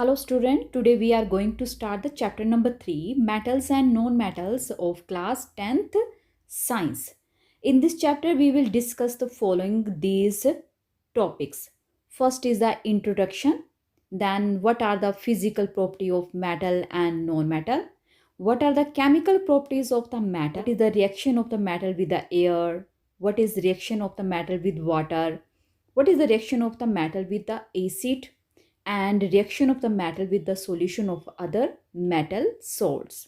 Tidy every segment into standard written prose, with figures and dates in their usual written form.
Hello student, today we are going to start the chapter number 3, metals and non-metals of class 10th science. In this chapter we will discuss the following these topics. First is the introduction, then what are the physical property of metal and non-metal, what are the chemical properties of the metal, what is the reaction of the metal with the air, what is reaction of the metal with water, what is the reaction of the metal with the acid, and reaction of the metal with the solution of other metal salts.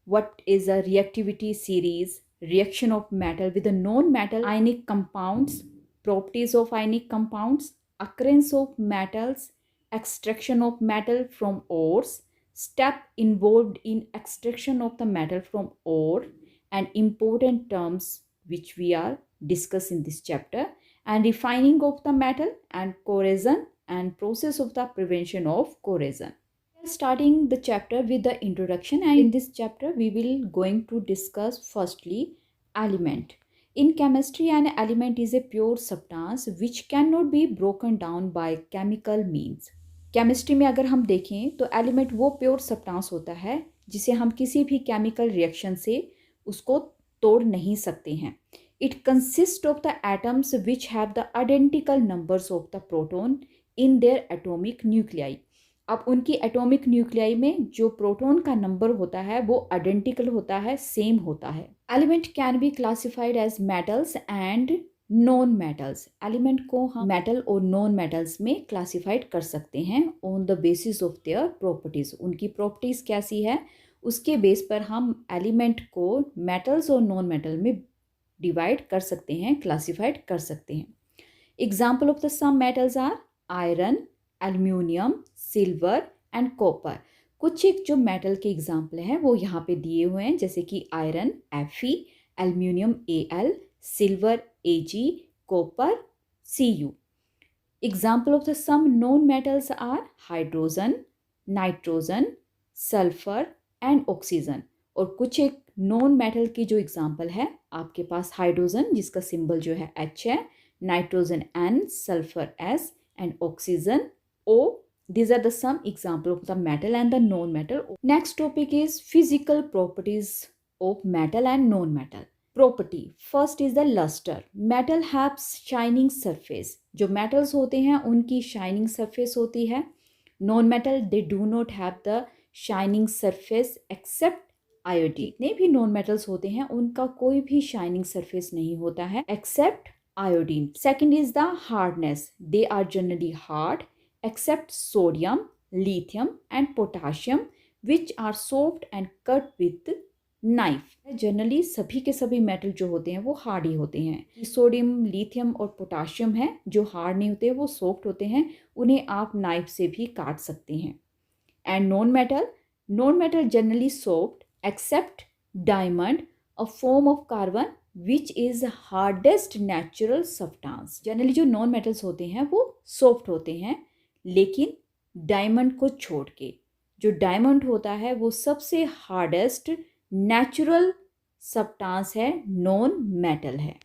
What is a reactivity series, reaction of metal with the non-metal ionic compounds, properties of ionic compounds, occurrence of metals, extraction of metal from ores, step involved in extraction of the metal from ore, and important terms which we are discussing in this chapter, and refining of the metal and corrosion and process of the prevention of corrosion. Starting the chapter with the introduction, and in this chapter we will going to discuss firstly element. In chemistry, an element is a pure substance which cannot be broken down by chemical means. Chemistry में अगर हम देखें तो element वो pure substance होता है जिसे हम किसी भी केमिकल रिएक्शन से उसको तोड़ नहीं सकते हैं. It consist of the atoms which have the identical numbers of the proton in their atomic nuclei. अब उनकी एटॉमिक न्यूक्लियाई में जो प्रोटॉन का नंबर होता है वो आइडेंटिकल होता है, सेम होता है. Element can be classified as metals and non metals. Element को हम मेटल और नॉन मेटल्स में क्लासिफाइड कर सकते हैं on the basis of their properties. उनकी प्रॉपर्टीज कैसी है उसके बेस पर हम एलिमेंट को मेटल्स और नॉन मेटल में डिवाइड कर सकते हैं, क्लासिफाइड कर सकते हैं. Example of the some metals are iron, aluminium, silver and copper. कुछ एक जो मेटल के एग्जाम्पल हैं वो यहाँ पे दिए हुए हैं, जैसे कि iron Fe, aluminium Al, silver Ag, copper Cu. Example of the some non metals are hydrogen, nitrogen, sulphur and oxygen. और कुछ एक नॉन मेटल की जो एग्जाम्पल है आपके पास हाइड्रोजन जिसका सिंबल जो है H है, nitrogen N, sulphur S and oxygen O. These are the some example of the metal and the non-metal. Next topic is physical properties of metal and non-metal. Property first is the luster. Metal has shining surface. जो metals होते हैं उनकी shining surface होती है. Non-metal they do not have the shining surface except iodine. जितने भी non-metals होते हैं उनका कोई भी shining surface नहीं होता है except iodine. Second is the hardness. They are generally hard except sodium, lithium and potassium which are soft and cut with knife. Generally सभी के सभी मेटल जो होते हैं वो हार्ड ही होते हैं. सोडियम, लिथियम और पोटाशियम है जो हार्ड नहीं होते, वो सॉफ्ट होते हैं, उन्हें आप नाइफ से भी काट सकते हैं. And non metal generally soft except diamond, a form of carbon which is hardest natural substance. Generally जो नॉन मेटल्स होते हैं वो सॉफ्ट होते हैं, लेकिन डायमंड को छोड़ के जो डायमंड होता है वो सबसे हार्डेस्ट नेचुरल सब्सटेंस है, नॉन मेटल है.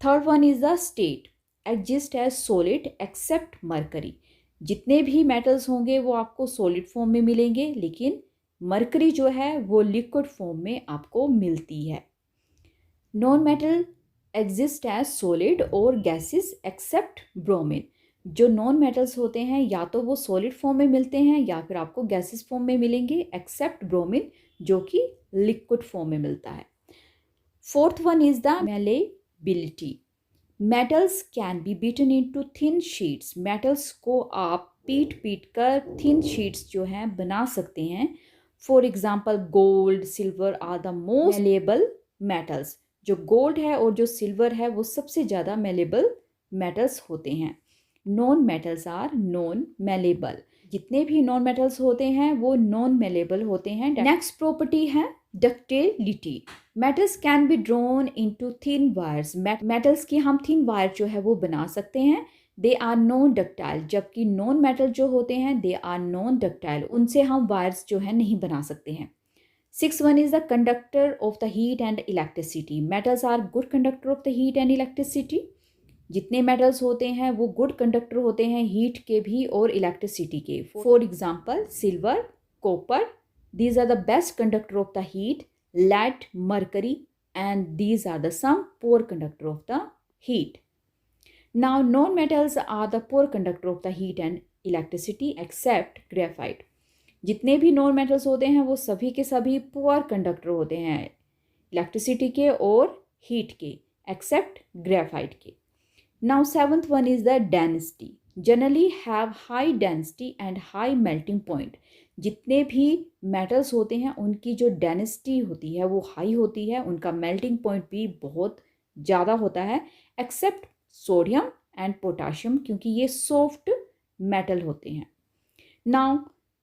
Third one is the state exist as solid except mercury. जितने भी मेटल्स होंगे वो आपको सॉलिड फॉर्म में मिलेंगे, लेकिन मरकरी जो है वो लिक्विड फॉर्म में आपको मिलती है. Non metal exist as solid और गैसेस एक्सेप्ट ब्रोमीन. जो नॉन मेटल्स होते हैं या तो वो सॉलिड फॉर्म में मिलते हैं या फिर आपको गैसेस फॉर्म में मिलेंगे एक्सेप्ट ब्रोमीन जो कि लिक्विड फॉर्म में मिलता है. Fourth one is the malleability. Metals can be beaten into thin sheets. Metals को आप पीट कर थिन शीट्स जो हैं बना सकते हैं. For example gold, silver are the most malleable metals. जो गोल्ड है और जो सिल्वर है वो सबसे ज़्यादा मेलेबल मेटल्स होते हैं. Non metals are non malleable. जितने भी नॉन मेटल्स होते हैं वो नॉन मेलेबल होते हैं. नेक्स्ट प्रॉपर्टी है ductility. Metals can be drawn into thin wires. Metals की हम थिन वायर जो है वो बना सकते हैं. They are non ductile. जबकि नॉन मेटल जो होते हैं दे आर नॉन डक्टाइल, उनसे हम वायर्स जो है नहीं बना सकते हैं. Sixth one is the conductor of the heat and electricity. Metals are good conductor of the heat and electricity. जितने मेटल्स होते हैं वो गुड कंडक्टर होते हैं हीट के भी और इलेक्ट्रिसिटी के. For example silver, copper, these are the best conductor of the heat. Lead, mercury, and these are the some poor conductor of the heat. Now non-metals are the poor conductor of the heat and electricity except graphite. जितने भी non metals होते हैं वो सभी के सभी poor conductor होते हैं इलेक्ट्रिसिटी के और हीट के एक्सेप्ट ग्रेफाइट के. Now seventh one is the density. Generally have high density and high melting point. जितने भी मेटल्स होते हैं उनकी जो डेंसिटी होती है वो हाई होती है, उनका मेल्टिंग पॉइंट भी बहुत ज़्यादा होता है एक्सेप्ट सोडियम एंड पोटाशियम क्योंकि ये सॉफ्ट मेटल होते हैं. Now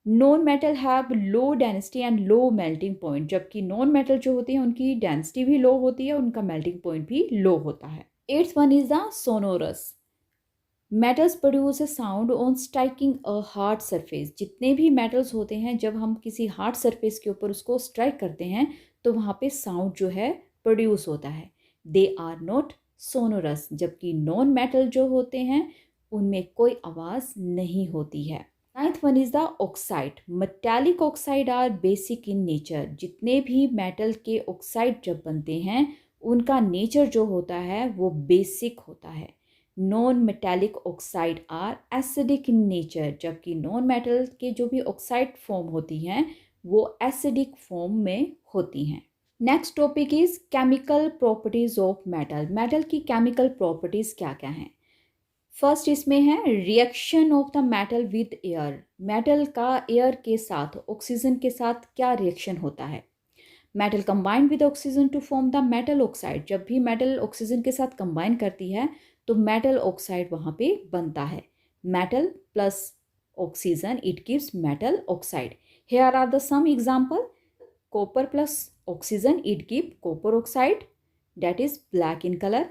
non metal have low density and low melting point. जबकि नॉन मेटल जो होती है उनकी डेंसिटी भी लो होती है, उनका मेल्टिंग पॉइंट भी लो होता है. Eighth one is the sonorous. Metals produce a sound on striking a hard surface. जितने भी मेटल्स होते हैं जब हम किसी हार्ड सरफेस के ऊपर उसको स्ट्राइक करते हैं तो वहाँ पे साउंड जो है प्रोड्यूस होता है. They are not sonorous. जबकि नॉन मेटल जो होते हैं उनमें कोई आवाज़ नहीं होती है. Ninth one is the oxide. Metallic oxide are basic in nature. जितने भी मेटल के ऑक्साइड जब बनते हैं उनका नेचर जो होता है वो बेसिक होता है. Non metallic oxide are acidic in nature. जबकि नॉन मेटल के जो भी ऑक्साइड फॉर्म होती हैं वो एसिडिक फॉर्म में होती हैं. Next topic is chemical properties of metal. Metal की केमिकल प्रॉपर्टीज क्या क्या हैं. फर्स्ट इसमें है reaction of the metal with air. Metal का एयर के साथ ऑक्सीजन के साथ क्या रिएक्शन होता है. Metal combined with oxygen to form the metal oxide. जब भी मेटल ऑक्सीजन के साथ कंबाइन करती है तो मेटल ऑक्साइड वहाँ पे बनता है. Metal plus oxygen it gives metal oxide. Here are the some example. Copper plus oxygen it give copper oxide that is black in color.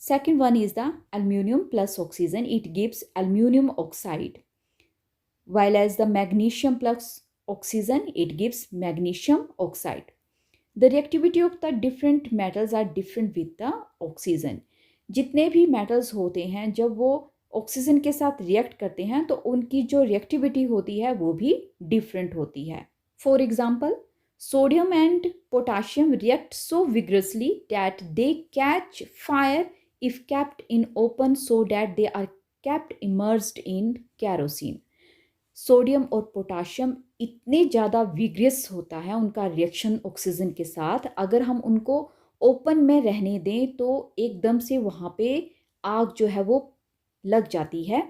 Second one is the aluminum plus oxygen, it gives aluminum oxide. While as the magnesium plus oxygen it gives magnesium oxide. The reactivity of the different metals are different with the oxygen. जितने भी metals होते हैं जब वो oxygen के साथ react करते हैं तो उनकी जो रिएक्टिविटी होती है वो भी डिफरेंट होती है. For example sodium and potassium react so vigorously that they catch fire if kept in open so that they are kept immersed in kerosene. Sodium और पोटाशियम इतने ज़्यादा विग्रस होता है उनका रिएक्शन ऑक्सीजन के साथ, अगर हम उनको ओपन में रहने दें तो एकदम से वहाँ पे आग जो है वो लग जाती है.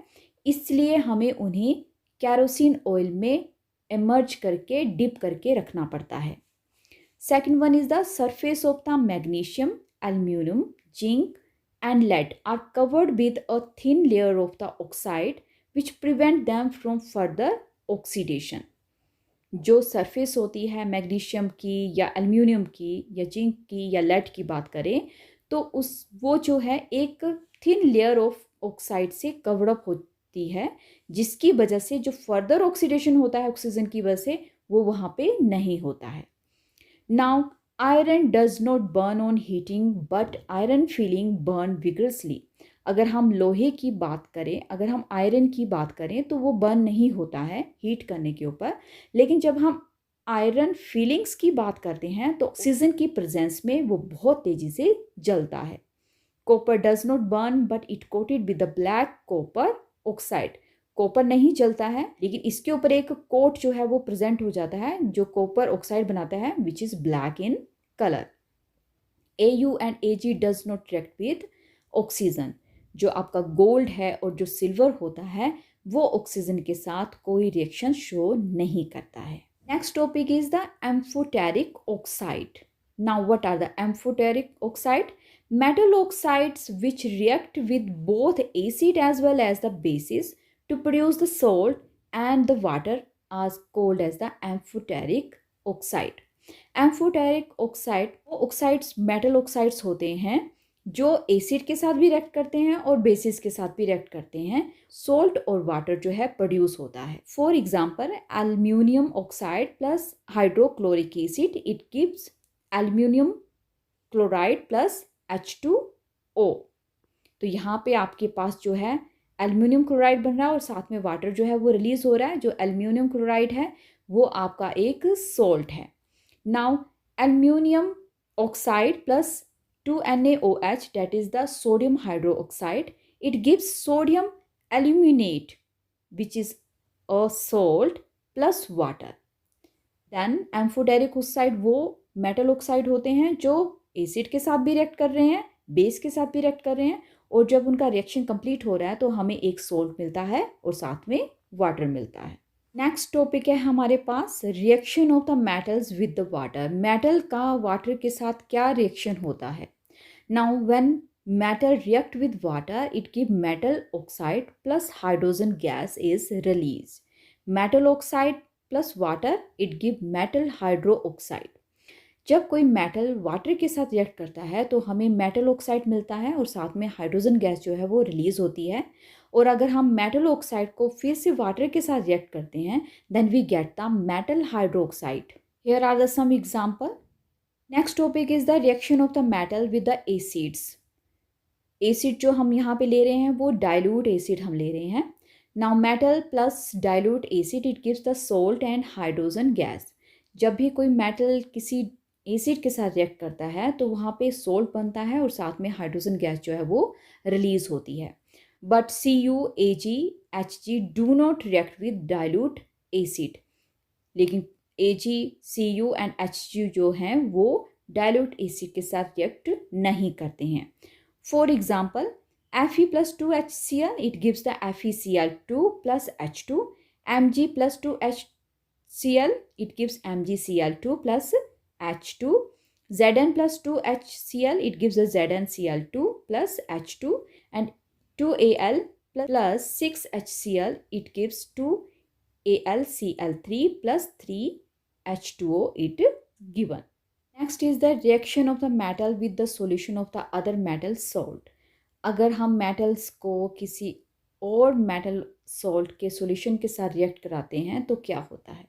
इसलिए हमें उन्हें कैरोसिन ऑयल में इमर्ज करके डिप करके रखना पड़ता है. Second one is the surface of the magnesium, aluminium, zinc and lead are covered with a thin layer of the oxide which prevent them from further oxidation. जो surface होती है magnesium की या एल्यूमिनियम की या जिंक की या lead की बात करें तो वो जो है एक थिन लेयर ऑफ ऑक्साइड से कवर्ड अप होती है जिसकी वजह से जो फर्दर ऑक्सीडेशन होता है ऑक्सीजन की वजह से वो वहाँ पे नहीं होता है. Now iron does not burn on heating but iron feeling burn vigorously. अगर हम लोहे की बात करें, अगर हम आयरन की बात करें तो वो बर्न नहीं होता है हीट करने के ऊपर, लेकिन जब हम आयरन फीलिंग्स की बात करते हैं तो ऑक्सीजन की प्रेजेंस में वो बहुत तेज़ी से जलता है. Copper does not burn but it coated with the black copper oxide. Copper नहीं जलता है लेकिन इसके ऊपर एक कोट जो है वो प्रेजेंट हो जाता है जो कॉपर ऑक्साइड बनाता है which is black in colour. Au and Ag does not react with oxygen. जो आपका गोल्ड है और जो सिल्वर होता है वो ऑक्सीजन के साथ कोई रिएक्शन शो नहीं करता है. Next topic is the amphoteric oxide. Now what are the amphoteric oxide? Metal oxides which react with both acid as well as the bases to produce the salt and the water are called as the amphoteric oxide. Amphoteric oxide वो oxides metal oxides होते हैं जो acid के साथ भी react करते हैं और बेसिस के साथ भी रिएक्ट करते हैं. सोल्ट और वाटर जो है प्रोड्यूस होता है. For example aluminium oxide plus hydrochloric acid it gives aluminium chloride plus H2O. तो यहाँ पे आपके पास जो है एल्युमिनियम क्लोराइड बन रहा है और साथ में वाटर जो है वो रिलीज हो रहा है। जो एल्युमिनियम क्लोराइड है वो आपका एक सोल्ट है। Now aluminium oxide plus 2NaOH, that is the sodium hydroxide, it gives sodium aluminate which is a salt plus water. Then amphoteric oxide वो मेटल ऑक्साइड होते हैं जो एसिड के साथ भी रिएक्ट कर रहे हैं, बेस के साथ भी रिएक्ट कर रहे हैं, और जब उनका रिएक्शन कंप्लीट हो रहा है तो हमें एक सोल्ट मिलता है और साथ में वाटर मिलता है। नेक्स्ट टॉपिक है हमारे पास reaction of the metals with the water. Metal का वाटर के साथ क्या रिएक्शन होता है। Now when metal react with water it give metal oxide plus hydrogen gas is release. Metal oxide plus water it give metal hydroxide. जब कोई metal water के साथ रिएक्ट करता है तो हमें मेटल ऑक्साइड मिलता है और साथ में हाइड्रोजन गैस जो है वो रिलीज होती है। और अगर हम मेटल ऑक्साइड को फिर से वाटर के साथ रिएक्ट करते हैं then we get the metal hydroxide. Here are the some example. Next topic is the reaction of the metal with the acids. Acid जो हम यहाँ पे ले रहे हैं वो डाइल्यूट एसिड हम ले रहे हैं। Now metal plus dilute acid it gives the salt and hydrogen gas. जब भी कोई मेटल किसी एसिड के साथ रिएक्ट करता है तो वहाँ पे सोल्ट बनता है और साथ में हाइड्रोजन गैस जो है वो रिलीज होती है। But CuAgHg do not react with dilute acid. लेकिन Ag, Cu एंड Hg जो हैं वो डाइल्यूट एसिड के साथ रिएक्ट नहीं करते हैं। For example Fe plus 2HCl it gives the FeCl2 plus H2. Mg plus 2HCl it gives MgCl2 plus H2. Zn plus 2HCl it gives a ZnCl2 plus H2. And 2Al plus 6HCl it gives 2AlCl3 plus 3H2O it given. Next is the reaction of the metal with the solution of the other metal salt. अगर हम metals को किसी और metal salt के solution के साथ react कराते हैं तो क्या होता है।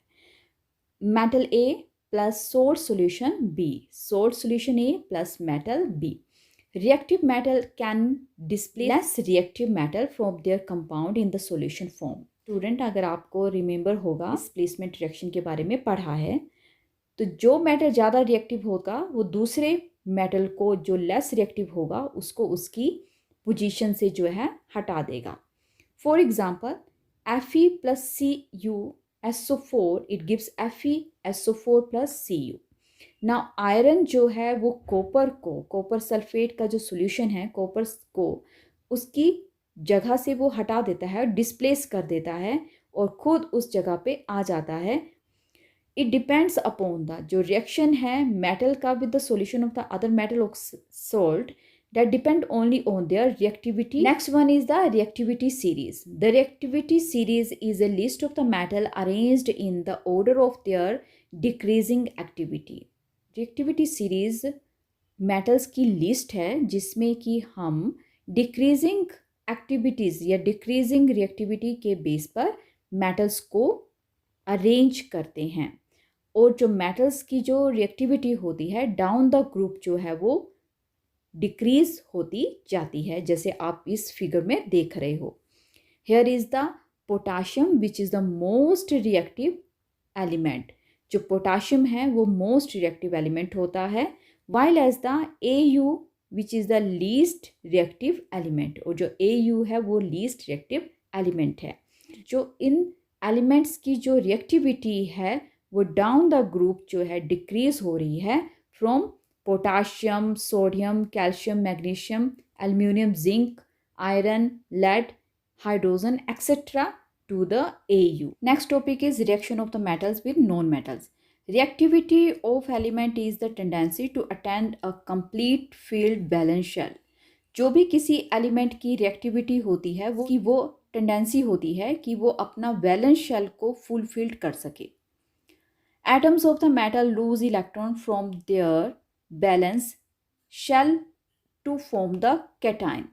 Metal A plus salt solution B, salt solution A plus metal B। Reactive metal can displace less reactive metal from there compound in the solution form. Student, अगर आपको रिमेंबर होगा डिस्प्लेसमेंट रिएक्शन के बारे में पढ़ा है तो जो मेटल ज़्यादा रिएक्टिव होगा वो दूसरे मेटल को जो लेस रिएक्टिव होगा उसको उसकी पोजीशन से जो है हटा देगा। For example Fe plus CuSO4 it gives FeSO4 plus Cu। ना आयरन जो है वो कॉपर सल्फेट का जो सॉल्यूशन है कॉपर को उसकी जगह से वो हटा देता है, डिस्प्लेस कर देता है और खुद उस जगह पे आ जाता है। इट डिपेंड्स अपॉन द जो रिएक्शन है मेटल का with the solution of the other metal of salt that depend only on their reactivity. Next one is the reactivity series. The reactivity series is a list of the metal arranged in the order of their decreasing activity. Reactivity series metals की list है जिसमें कि हम decreasing activities या decreasing reactivity के base पर metals को arrange करते हैं। और जो metals की जो reactivity होती है down the group जो है वो डिक्रीज होती जाती है, जैसे आप इस फिगर में देख रहे हो। Here is the potassium which is the most reactive element. जो पोटाशियम है वो मोस्ट रिएक्टिव एलिमेंट होता है, while as the Au which is the least reactive element. और जो Au है वो लीस्ट रिएक्टिव एलिमेंट है। जो इन एलिमेंट्स की जो रिएक्टिविटी है वो डाउन द ग्रुप जो है डिक्रीज हो रही है from potassium, sodium, calcium, magnesium, aluminium, zinc, iron, lead, hydrogen, etc. to the Au. Next topic is reaction of the metals with non-metals. Reactivity of element is the tendency to attain a complete field balance shell. जो भी किसी element की reactivity होती है वो tendency होती है कि वो अपना वैलेंस शेल को फुलफिल्ड कर सके। Atoms of the metal lose electron from their balance shell to form the cation.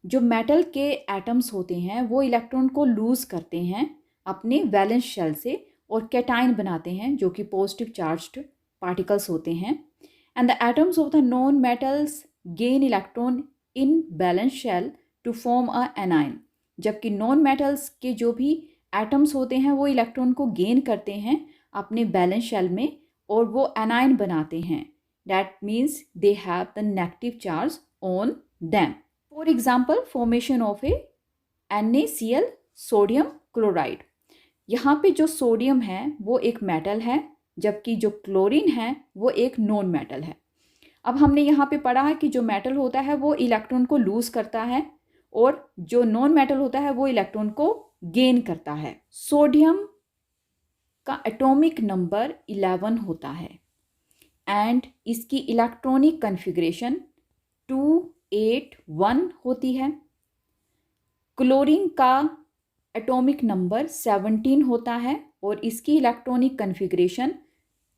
जो मेटल के एटम्स होते हैं वो इलेक्ट्रॉन को लूज करते हैं अपने वैलेंस शेल से और कैटाइन बनाते हैं जो कि पॉजिटिव चार्ज्ड पार्टिकल्स होते हैं। And the atoms of the non metals gain electron in balance shell to form a anion, जबकि नॉन मेटल्स के जो भी एटम्स होते हैं वो इलेक्ट्रॉन को गेन करते हैं अपने बैलेंस शेल में और वो एनाइन बनाते हैं. That means they have the negative charge on them. For example, formation of A NaCl sodium chloride. यहाँ पे जो सोडियम है वो एक मेटल है, जबकि जो क्लोरीन है वो एक नॉन मेटल है. अब हमने यहाँ पे पढ़ा है कि जो मेटल होता है वो इलेक्ट्रॉन को लूज करता है और जो नॉन मेटल होता है वो इलेक्ट्रॉन को गेन करता है. सोडियम का एटॉमिक नंबर 11 होता है एंड इसकी इलेक्ट्रॉनिक कन्फिग्रेशन 281 होती है. क्लोरीन का एटॉमिक नंबर 17 होता है और इसकी इलेक्ट्रॉनिक कन्फिग्रेशन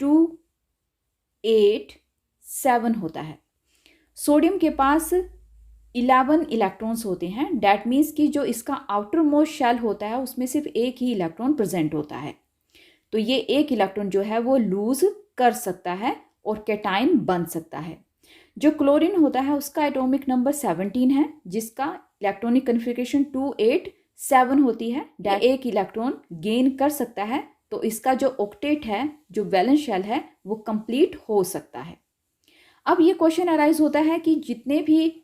287 होता है. सोडियम के पास 11 इलेक्ट्रॉन्स होते हैं. डैट मीन्स कि जो इसका आउटर मोस्ट शेल होता है उसमें सिर्फ एक ही इलेक्ट्रॉन प्रेजेंट होता है. तो ये एक इलेक्ट्रॉन जो है वो लूज कर सकता है और कैटाइन बन सकता है. जो क्लोरीन होता है उसका एटॉमिक नंबर 17 है, जिसका इलेक्ट्रॉनिक कन्फिग्रेशन 287 होती है. एक इलेक्ट्रॉन गेन कर सकता है, तो इसका जो ऑक्टेट है, जो वैलेंस शेल है, वो कंप्लीट हो सकता है. अब ये क्वेश्चन अराइज होता है कि जितने भी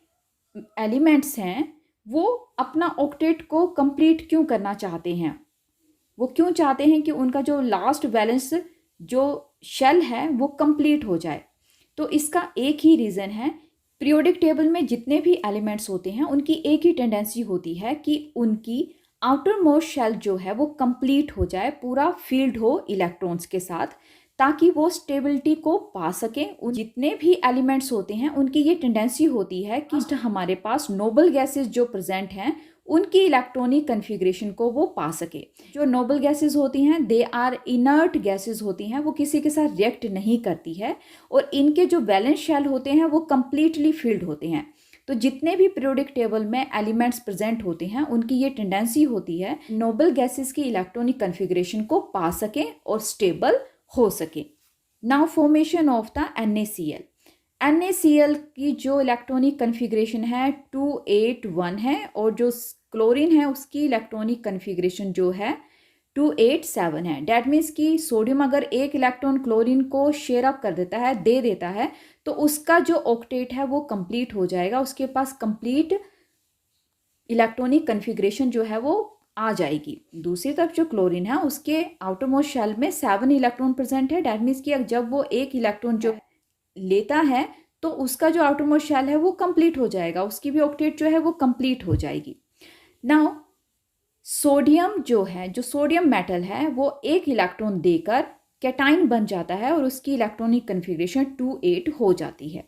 एलिमेंट्स हैं वो अपना ऑक्टेट को कंप्लीट क्यों करना चाहते हैं. वो क्यों चाहते हैं कि उनका जो लास्ट वैलेंस जो शेल है वो कंप्लीट हो जाए. तो इसका एक ही रीज़न है. पीरियोडिक टेबल में जितने भी एलिमेंट्स होते हैं उनकी एक ही टेंडेंसी होती है कि उनकी आउटर मोस्ट शेल जो है वो कंप्लीट हो जाए, पूरा फील्ड हो इलेक्ट्रॉन्स के साथ, ताकि वो स्टेबिलिटी को पा सकें. जितने भी एलिमेंट्स होते हैं उनकी ये टेंडेंसी होती है कि हमारे पास नोबल गैसेस जो प्रेजेंट हैं उनकी इलेक्ट्रॉनिक कन्फिग्रेशन को वो पा सके. जो नोबल गैसेस होती हैं दे आर इनर्ट गैसेस होती हैं, वो किसी के साथ रिएक्ट नहीं करती है और इनके जो वैलेंस शेल होते हैं वो कंप्लीटली फिल्ड होते हैं. तो जितने भी पीरियोडिक टेबल में एलिमेंट्स प्रेजेंट होते हैं उनकी ये टेंडेंसी होती है नोबल गैसेस की इलेक्ट्रॉनिक कन्फिग्रेशन को पा सकें और स्टेबल हो सके. Now formation of the NaCl. NaCl की जो इलेक्ट्रॉनिक कन्फिग्रेशन है 281 है और जो क्लोरीन है उसकी इलेक्ट्रॉनिक कन्फिग्रेशन जो है 287 है. डैट मीन्स कि सोडियम अगर एक इलेक्ट्रॉन क्लोरीन को शेयर अप कर देता है, दे देता है, तो उसका जो ऑक्टेट है वो कंप्लीट हो जाएगा. उसके पास कंप्लीट इलेक्ट्रॉनिक कन्फिग्रेशन जो है वो आ जाएगी. दूसरी तरफ जो क्लोरीन है उसके आउटर मोस्ट शेल में 7 इलेक्ट्रॉन प्रेजेंट है. डैट मीन्स कि जब वो एक इलेक्ट्रॉन जो लेता है तो उसका जो आउटर मोस्ट शेल है वो कंप्लीट हो जाएगा, उसकी भी ऑक्टेट जो है वो कंप्लीट हो जाएगी. नाउ सोडियम जो है, जो सोडियम मेटल है, वो एक इलेक्ट्रॉन देकर कैटाइन बन जाता है और उसकी इलेक्ट्रॉनिक कन्फिग्रेशन 28 हो जाती है.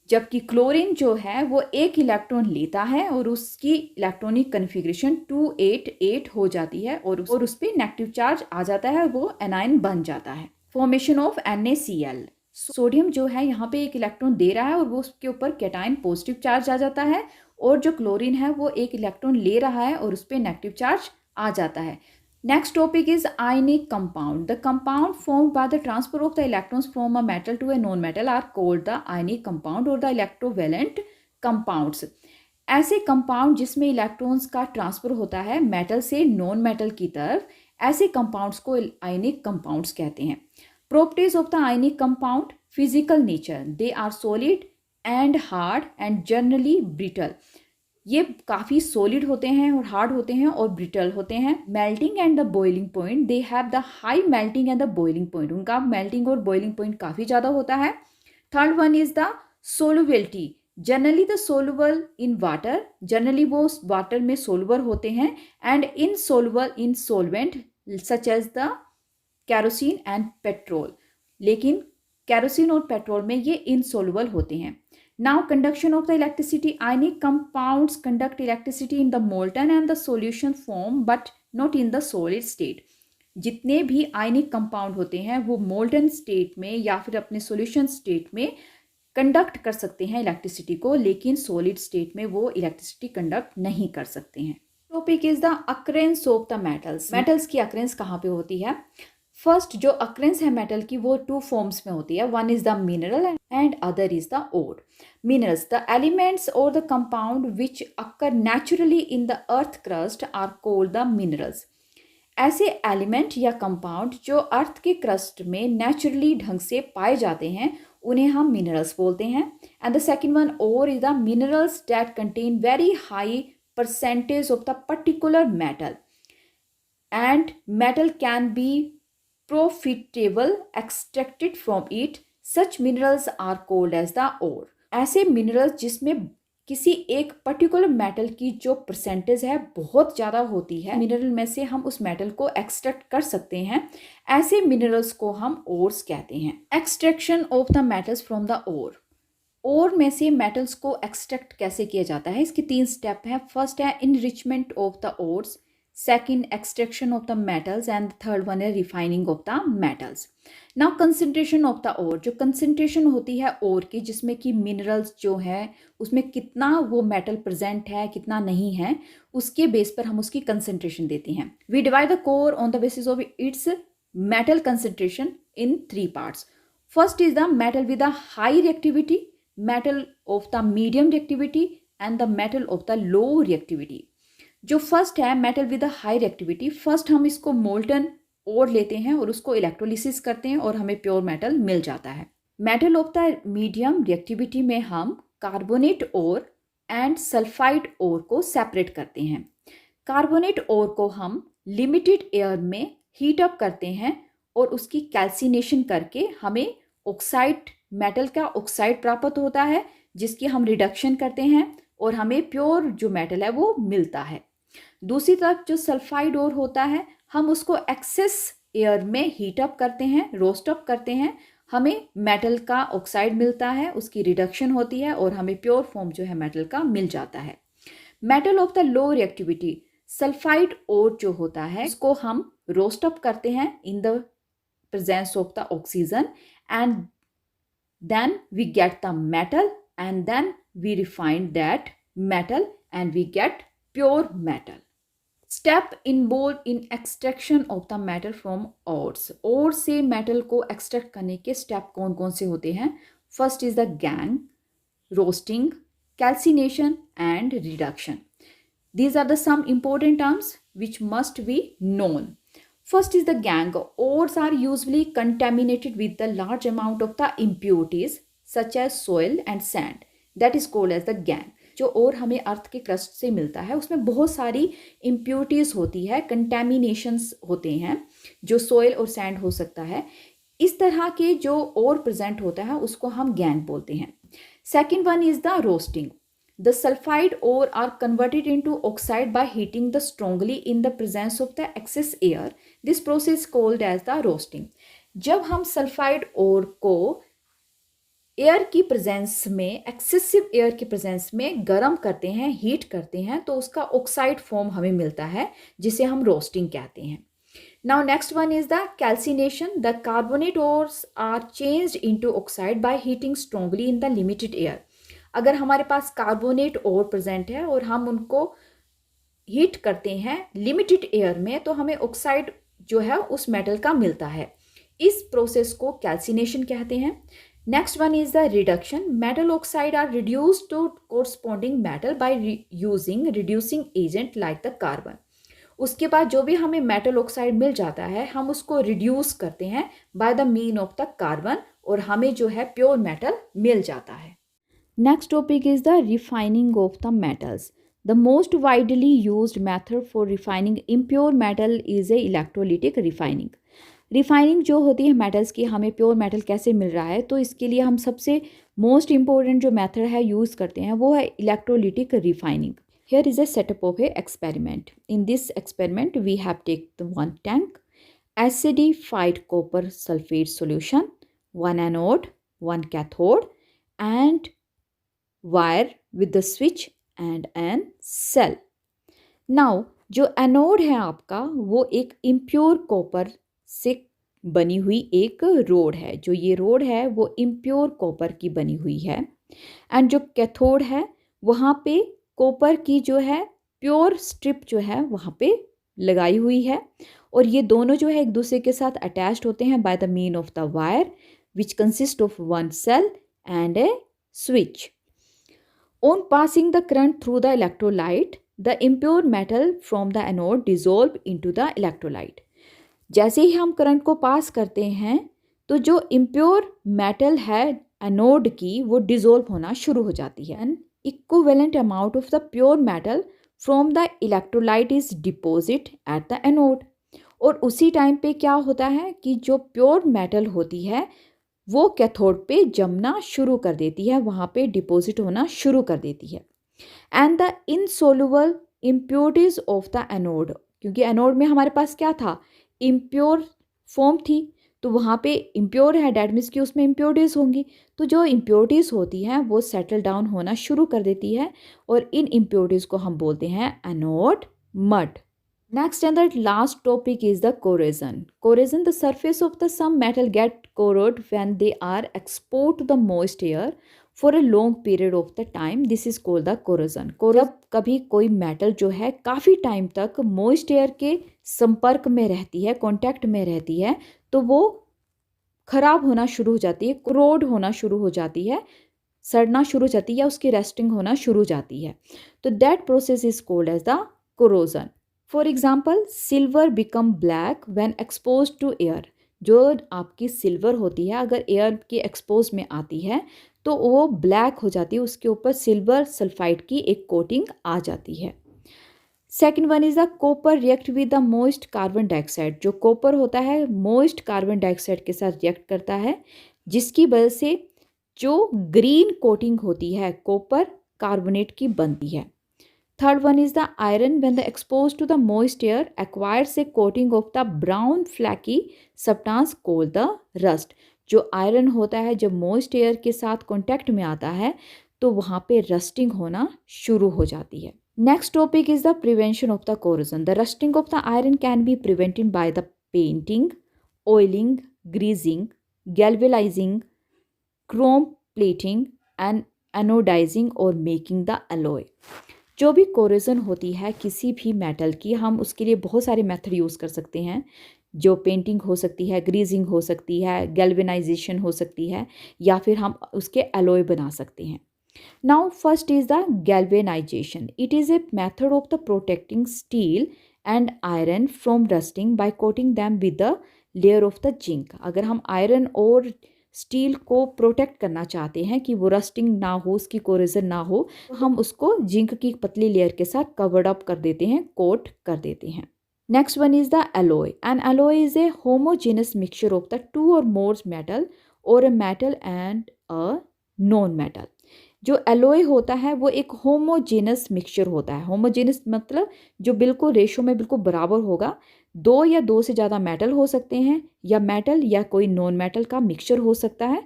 जबकि क्लोरीन जो है वो एक इलेक्ट्रॉन लेता है और उसकी इलेक्ट्रॉनिक कन्फिग्रेशन 288 हो जाती है और उस पर नेगेटिव चार्ज आ जाता है, वो एनाइन बन जाता है. Formation of NaCl. सोडियम जो है यहाँ पे एक इलेक्ट्रॉन दे रहा है और वो उसके ऊपर कैटाइन पॉजिटिव चार्ज आ जाता है और जो क्लोरीन है वो एक इलेक्ट्रॉन ले रहा है और उस पर नेगेटिव चार्ज आ जाता है. Next topic is ionic compound. The compound formed by the transfer of the electrons from a metal to a non-metal are called the ionic compound or the electrovalent compounds. ऐसे compound जिसमें electrons का transfer होता है metal से non metal की तरफ, ऐसे compounds को आयनिक कंपाउंड्स कहते हैं. Properties of the ionic compound. Physical nature. They are solid and hard and generally brittle. ये काफ़ी सॉलिड होते हैं और हार्ड होते हैं और ब्रिटल होते हैं. Melting and the boiling point. They have the high melting and the boiling point. उनका मेल्टिंग और बॉइलिंग पॉइंट काफ़ी ज़्यादा होता है. Third one is the solubility. Generally the soluble in water. Generally वो वाटर में सोलुबल होते हैं and insoluble in solvent such as the kerosene and petrol. लेकिन कैरोसिन और पेट्रोल में ये इनसोलुबल होते हैं. Now conduction of the electricity. Ionic compounds conduct electricity in the molten and the solution form but not in the solid state. जितने भी ionic compound होते हैं वो मोल्टन स्टेट में या फिर अपने सॉल्यूशन स्टेट में कंडक्ट कर सकते हैं इलेक्ट्रिसिटी को, लेकिन सॉलिड स्टेट में वो इलेक्ट्रिसिटी कंडक्ट नहीं कर सकते हैं. Topic is the occurrence of the metals. Metals की अक्रेंस कहाँ पे होती है? फर्स्ट जो अक्रेंस है मेटल की वो टू फॉर्म्स में होती है, one is the mineral and other is the ore. Minerals, the elements or the compound which occur naturally in the earth crust are called the minerals. ऐसे element या compound जो अर्थ के crust में naturally ढंग से पाए जाते हैं उन्हें हम मिनरल्स बोलते हैं. And the second one ore is the minerals that contain very high percentage of the particular metal and metal can be profitable extracted from it. Such minerals are called as the ore. ऐसे minerals जिसमें किसी एक particular metal की जो percentage है बहुत ज़्यादा होती है, मिनरल में से हम उस मेटल को एक्सट्रैक्ट कर सकते हैं, ऐसे मिनरल्स को हम ओर्स कहते हैं. Extraction of the metals from the ore. Ore में से मेटल्स को एक्सट्रैक्ट कैसे किया जाता है, इसके 3 स्टेप हैं. फर्स्ट है enrichment of the ores, second extraction of the metals and third one है refining of the metals. Now concentration of the ore. जो कंसंट्रेशन होती है ओर की, जिसमें कि मिनरल्स जो है उसमें कितना वो मेटल प्रेजेंट है कितना नहीं है, उसके बेस पर हम उसकी कंसंट्रेशन देते हैं. We divide the core on the basis of its metal concentration in 3 parts. First is the metal with the high reactivity, metal of the medium reactivity and the metal of the low reactivity. जो first है metal with the high reactivity, first हम इसको molten ओर लेते हैं और उसको electrolysis करते हैं और हमें प्योर मेटल मिल जाता है. Metal of the medium reactivity में हम carbonate ore and sulphide ore को सेपरेट करते हैं. कार्बोनेट ओर को हम लिमिटेड एयर में हीट अप करते हैं और उसकी कैल्सिनेशन करके हमें ऑक्साइड, मेटल का ऑक्साइड प्राप्त होता है, जिसकी हम रिडक्शन करते हैं और हमें प्योर जो मेटल है वो मिलता है. दूसरी तरफ जो सल्फाइड ओर होता है, हम उसको एक्सेस एयर में हीट अप करते हैं, रोस्ट अप करते हैं, हमें मेटल का ऑक्साइड मिलता है, उसकी रिडक्शन होती है और हमें प्योर फॉर्म जो है मेटल का मिल जाता है. Metal of the low reactivity, sulphide ore जो होता है उसको हम रोस्ट अप करते हैं in the presence of the oxygen and then we get the metal and then we refine that metal and we get pure metal. Step involved in extraction of the metal from ores. ore से metal को extract करने के step कौन कौन से होते हैं? First is the gang, roasting, calcination and reduction. These are the some important terms which must be known. First is the gang. Ores are usually contaminated with the large amount of the impurities such as soil and sand. That is called as the gangue. जो और हमें अर्थ के crust से मिलता है उसमें बहुत सारी इम्प्योरिटीज होती है, कंटेमिनेशंस होते हैं, जो सॉइल और सैंड हो सकता है. इस तरह के जो और प्रेजेंट होता है उसको हम गैंग बोलते हैं. Second one is the roasting. The sulphide ore are converted into oxide by heating the strongly in the presence of the excess air. This process called as the roasting. जब हम sulphide ore को air की presence में, excessive air की presence में गर्म करते हैं, हीट करते हैं, तो उसका ऑक्साइड फॉर्म हमें मिलता है जिसे हम रोस्टिंग कहते हैं. Now next one is the calcination. The carbonate ores are changed into oxide by heating strongly in the limited air. अगर हमारे पास कार्बोनेट ओर प्रेजेंट है और हम उनको हीट करते हैं लिमिटेड एयर में, तो हमें ऑक्साइड जो है उस मेटल का मिलता है. इस प्रोसेस को कैल्सिनेशन कहते हैं. Next one is the reduction. Metal oxide are reduced to corresponding metal by using reducing agent like the carbon. उसके बाद जो भी हमें मेटल ऑक्साइड मिल जाता है हम उसको रिड्यूस करते हैं by the mean of the carbon और हमें जो है प्योर मेटल मिल जाता है. Next topic is the refining of the metals. The most widely used method for refining impure metal is a electrolytic refining. Refining जो होती है मेटल्स की, हमें प्योर मेटल कैसे मिल रहा है, तो इसके लिए हम सबसे मोस्ट इम्पोर्टेंट जो मेथड है यूज़ करते हैं वो है electrolytic refining. Here is a setup of a experiment. In this experiment we have take the one tank, acidified copper sulfate solution, one anode, one cathode and wire with the switch and an cell. Now जो anode है आपका वो एक impure copper से बनी हुई एक road है. जो ये रोड है वो इम्प्योर कॉपर की बनी हुई है. एंड जो कैथोड है वहाँ पे कॉपर की जो है प्योर स्ट्रिप जो है वहाँ पे लगाई हुई है और ये दोनों जो है एक दूसरे के साथ अटैच्ड होते हैं by the mean of the wire which consist of one cell and a switch. On passing the current through the electrolyte, the impure metal from the anode dissolve into the electrolyte. जैसे ही हम current को पास करते हैं तो जो impure metal है anode की वो डिसॉल्व होना शुरू हो जाती है. N equivalent amount of the pure metal from the electrolyte is deposit at the anode. और उसी टाइम पे क्या होता है कि जो प्योर मेटल होती है वो कैथोड पे जमना शुरू कर देती है, वहाँ पे डिपॉजिट होना शुरू कर देती है. And the insoluble impurities of the anode, क्योंकि एनोड में हमारे पास क्या था, इम्प्योर फॉर्म थी, तो वहाँ पे इम्प्योर है, डैट मीन्स कि उसमें इम्प्योरिटीज़ होंगी. तो जो इम्प्योरिटीज़ होती हैं वो सेटल डाउन होना शुरू कर देती है और इन इम्प्योरिटीज़ को हम बोलते हैं anode mud. Next and the last topic is the corrosion. Corrosion, the surface of the some metal get corrode when they are exposed to the moist air for a long period of the time. This is called the corrosion. जब कभी कोई metal जो है काफ़ी time तक moist air के संपर्क में रहती है, कांटेक्ट में रहती है, तो वो खराब होना शुरू हो जाती है, corrode होना शुरू हो जाती है, सड़ना शुरू हो जाती है, उसकी रेस्टिंग होना शुरू हो जाती है. तो that process is called as the corrosion. For example silver become black when expose to air. जो आपकी सिल्वर होती है अगर एयर के एक्सपोज में आती है तो वो ब्लैक हो जाती है, उसके ऊपर सिल्वर सल्फाइड की एक कोटिंग आ जाती है. Second one is the copper react with the moist carbon dioxide. जो कॉपर होता है मोइस्ट कार्बन डाइऑक्साइड के साथ रिएक्ट करता है, जिसकी वजह से जो ग्रीन कोटिंग होती है कॉपर कार्बोनेट की बनती है. Third one is the iron when the exposed to the moist air acquires a coating of the brown flaky substance called the rust. जो आयरन होता है जब moist air के साथ contact में आता है तो वहाँ पे rusting होना शुरू हो जाती है. Next topic is the prevention of the corrosion. The rusting of the iron can be prevented by the painting, oiling, greasing, galvanizing, chrome plating and anodizing or making the alloy. जो भी corrosion होती है किसी भी metal की, हम उसके लिए बहुत सारे मेथड यूज़ कर सकते हैं. जो पेंटिंग हो सकती है, ग्रीजिंग हो सकती है, गैल्वेनाइजेशन हो सकती है, या फिर हम उसके एलॉय बना सकते हैं. Now first is the galvanisation. It is a method of the protecting steel and iron from rusting by coating them with the layer of the zinc. अगर हम आयरन और स्टील को प्रोटेक्ट करना चाहते हैं कि वो रस्टिंग ना हो, उसकी कोरोजन ना हो, तो हम उसको जिंक की पतली लेयर के साथ कवर्ड अप कर देते हैं, कोट कर देते हैं. Next one is the alloy. N alloy is a homogeneous mixture of the two और मोर मेटल और a metal and a non metal. जो एलॉय होता है वो एक होमोजेनस मिक्सचर होता है. होमोजेनस मतलब जो बिल्कुल रेशो में बिल्कुल बराबर होगा. दो या दो से ज़्यादा मेटल हो सकते हैं या मेटल या कोई नॉन मेटल का मिक्सचर हो सकता है,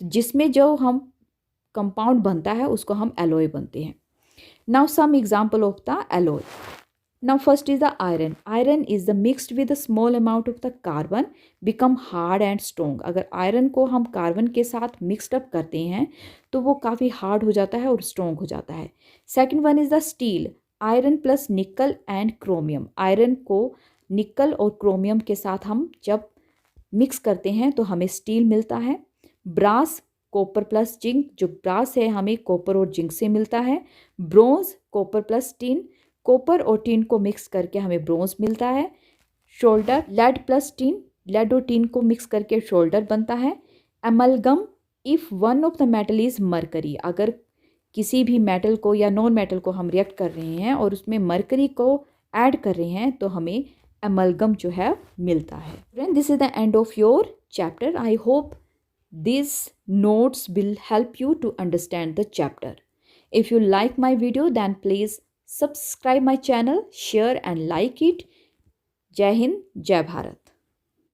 जिसमें जो हम कंपाउंड बनता है उसको हम एलॉय बनते हैं. Now some example of the alloy. Now first is the iron. Iron is the mixed with a small amount of the carbon become hard and strong. अगर आयरन को हम कार्बन के साथ मिक्सड अप करते हैं तो वो काफ़ी हार्ड हो जाता है और स्ट्रॉन्ग हो जाता है. Second one is the steel. Iron plus निकल एंड क्रोमियम. आयरन को निकल और क्रोमियम के साथ हम जब मिक्स करते हैं तो हमें स्टील मिलता है. Brass copper plus zinc. जो ब्रास है हमें कॉपर और जिंक से मिलता है. Bronze copper plus tin. Copper और टिन को मिक्स करके हमें ब्रोंज मिलता है. Solder lead plus tin. Lead और टिन को मिक्स करके शोल्डर बनता है. Amalgam if one of the metal is mercury. अगर किसी भी मेटल को या नॉन मेटल को हम रिएक्ट कर रहे हैं और उसमें मरकरी को ऐड कर रहे हैं तो हमें amalgam जो है मिलता है. Friend, this is the end of your chapter. I hope these notes will help you to understand the chapter. If you like my video, then please subscribe my channel, share and like it. Jai Hind, Jai Bharat.